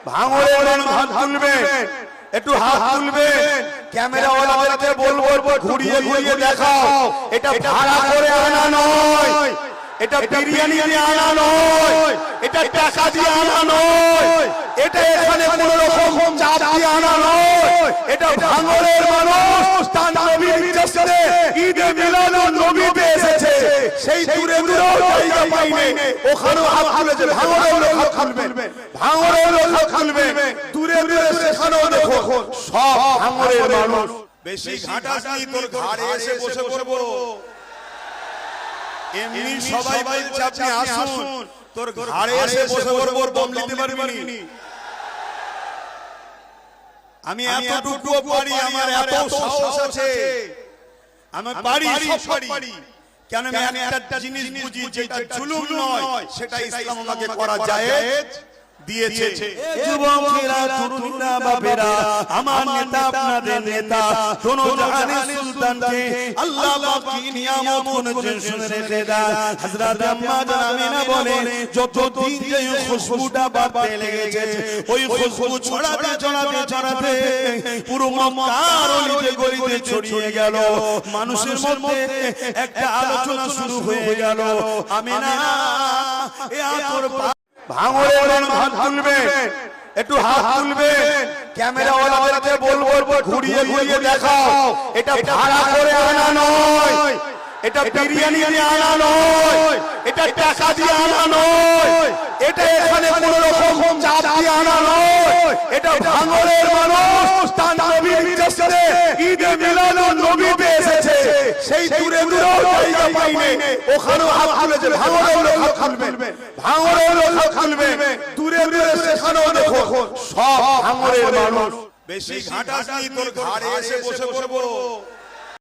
ভাঙড়ের মানুষ হাত তুলবে, একটু হাত তুলবে। ক্যামেরাওয়ালাদেরকে বলবো ঘুরিয়ে ঘুরিয়ে দেখাও, এটা ভাড়া করে আনা নয়, এটা বিরিয়ানি দিয়ে আনা নয়, এটা টাকা দিয়ে আনা নয়, এটা এখানে কোন রকম চাপ দিয়ে আনা নয়। এটা ভাঙড়ের মানুষ তার নবীর নির্দেশে ঈদে মিলাদুন নবীতে এসেছে, সেই দূরে দূরেও জায়গা পাইনি, ওখানেও হাত তুলেছে। ভাঙড়ের লোক হাত তুলবে, ভাঙড়ের লোক হাত তুলবে, দূরে দূরে সেখানেও দেখো সব ভাঙড়ের মানুষ। বেশি ঘাটাঘাটি তোর ঘাড়ে এসে বসে পড়বো, এমনি সবাই বলছে আপনি আসুন, তোর ঘাড়ে এসে বসে পড়বো, দম নিতে পারবি নি। আমি এতটুকু পারি, আমার এত সাহস আছে, আমি পারি, সব পারি। কেন আমি একটা জিনিস বুঝি, যেটা জুলুম নয় সেটা ইসলাম আমাকে করা জায়েজ দিয়েছে। যুবকেরা, তরুণীরা, বাপেরা, আমার নেতা আপনাদের নেতা দোনো জাহানের সুলতানকে আল্লাহ পাক কি নিয়ামত করেছেন শুনে রেখে দেন। হযরত আম্মা জান আমিনা বলে, যতদিন যে খুশবুটা বাড়তে লেগেছে, ওই খুশবু ছড়াতে ছড়াতে ছড়াতে পুরো মক্কার অলিতে গলিতে ছড়িয়ে গেল। মানুষের মধ্যে একটা আলোচনা শুরু হয়ে গেল, আমিনা এ আতর ভাঙড়ের মানুষ হাত তুলবে, একটু হাত তুলবে। ক্যামেরাওয়ালাদেরকে বলবো ঘুরিয়ে ঘুরিয়ে দেখাও, এটা ভাড়া করে আনা নয়, এটা বিরিয়ানি দিয়ে আনা নয়, এটা টাকা দিয়ে আনা নয়, এটা এখানে কোন রকম চাপ দিয়ে আনা নয়। এটা ভাঙড়ের মানুষ তার নবীর নির্দেশে ঈদে মিলাদুন নবীতে এসেছে, সেই দূরে দূরেও জায়গা পাইনি, ওখানেও হাত তুলেছে। ভাঙড়ের লোক হাত তুলবে, ভাঙড়ের লোক হাত তুলবে, দূরে দূরে সেখানেও দেখো সব ভাঙড়ের মানুষ। বেশি ঘাটাঘাটি তোর ঘাড়ে এসে বসে পড়বো,